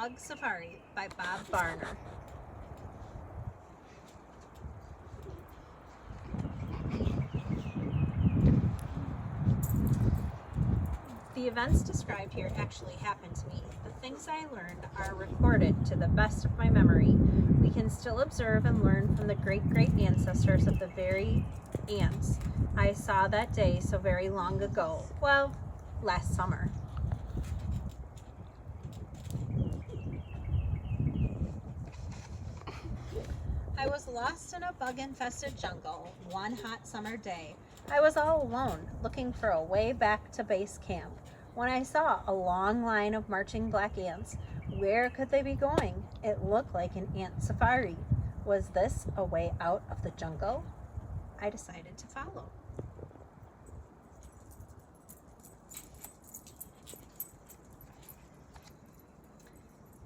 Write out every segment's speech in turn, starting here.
Bug Safari by Bob Barner. The events described here actually happened to me. The things I learned are recorded to the best of my memory. We can still observe and learn from the great-great ancestors of the very ants I saw that day so very long ago. Well, last summer. I was lost in a bug-infested jungle one hot summer day. I was all alone, looking for a way back to base camp, when I saw a long line of marching black ants. Where could they be going? It looked like an ant safari. Was this a way out of the jungle? I decided to follow.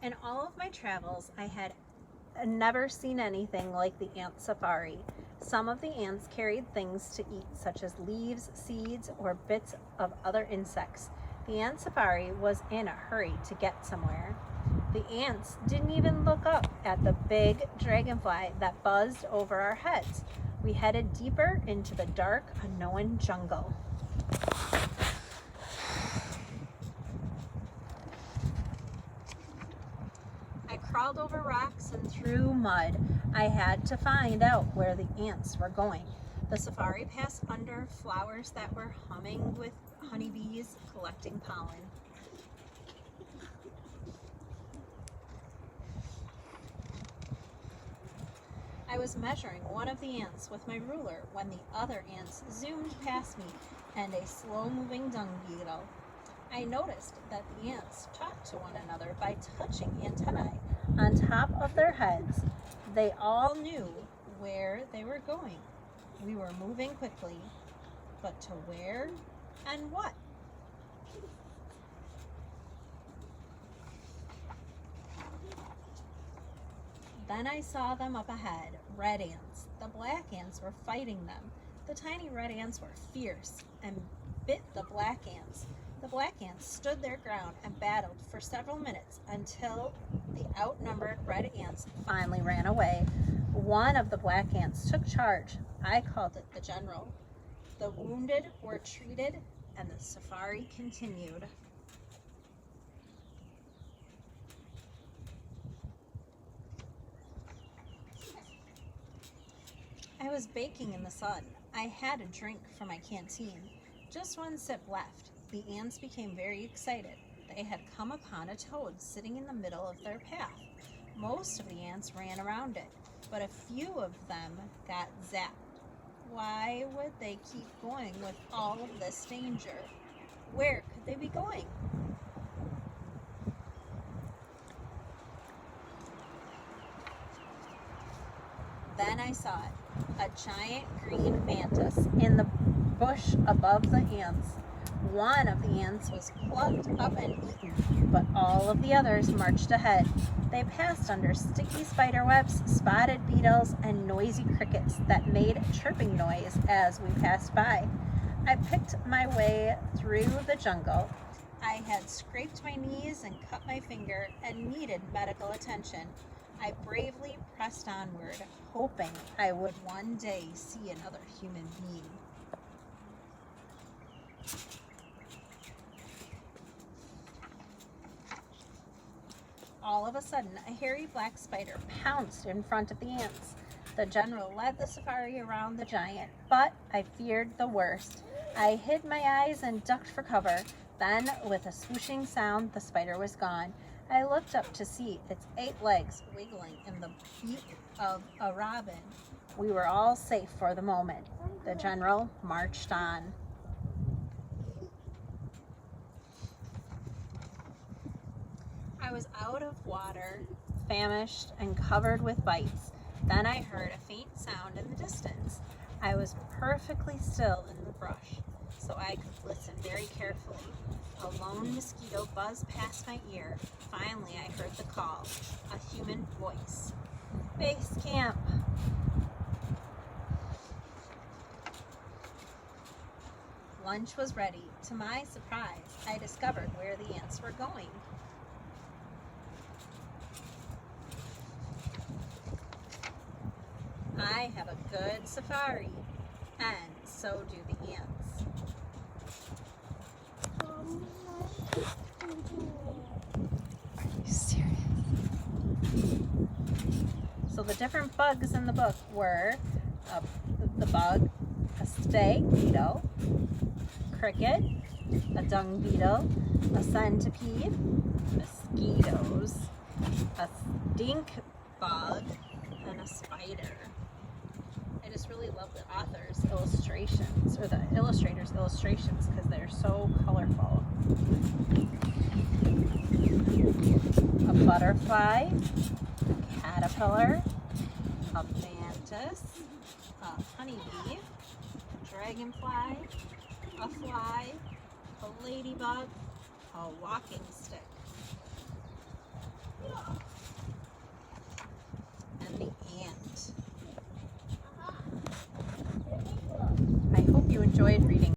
In all of my travels, I had never seen anything like the ant safari. Some of the ants carried things to eat, such as leaves, seeds, or bits of other insects. The ant safari was in a hurry to get somewhere. The ants didn't even look up at the big dragonfly that buzzed over our heads. We headed deeper into the dark, unknown jungle. I crawled over rocks and through mud. I had to find out where the ants were going. The safari passed under flowers that were humming with honeybees collecting pollen. I was measuring one of the ants with my ruler when the other ants zoomed past me and a slow-moving dung beetle. I noticed that the ants talked to one another by touching antennae on top of their heads. They all knew where they were going. We were moving quickly, but to where and what? Then I saw them up ahead, red ants. The black ants were fighting them. The tiny red ants were fierce and bit the black ants. The black ants stood their ground and battled for several minutes until the outnumbered red ants finally ran away. One of the black ants took charge. I called it the general. The wounded were treated and the safari continued. I was baking in the sun. I had a drink from my canteen. Just one sip left. The ants became very excited. They had come upon a toad sitting in the middle of their path. Most of the ants ran around it, but a few of them got zapped. Why would they keep going with all of this danger? Where could they be going? Then I saw it, a giant green mantis in the bush above the ants. One of the ants was plucked up and eaten, but all of the others marched ahead. They passed under sticky spider webs, spotted beetles, and noisy crickets that made a chirping noise as we passed by. I picked my way through the jungle. I had scraped my knees and cut my finger and needed medical attention. I bravely pressed onward, hoping I would one day see another human being. All of a sudden, a hairy black spider pounced in front of the ants. The general led the safari around the giant, but I feared the worst. I hid my eyes and ducked for cover. Then, with a swooshing sound, the spider was gone. I looked up to see its 8 legs wiggling in the beak of a robin. We were all safe for the moment. The general marched on. I was out of water, famished, and covered with bites. Then I heard a faint sound in the distance. I was perfectly still in the brush, so I could listen very carefully. A lone mosquito buzzed past my ear. Finally, I heard the call, a human voice. Base camp. Lunch was ready. To my surprise, I discovered where the ants were going. I have a good safari, and so do the ants. Are you serious? So the different bugs in the book were the bug, a stag beetle, cricket, a dung beetle, a centipede, mosquitoes, a stink bug, and a spider. I just really love the author's illustrations, or the illustrator's illustrations, because they're so colorful. A butterfly, a caterpillar, a mantis, a honeybee, a dragonfly, a fly, a ladybug, a walking stick, and the ant. I hope you enjoyed reading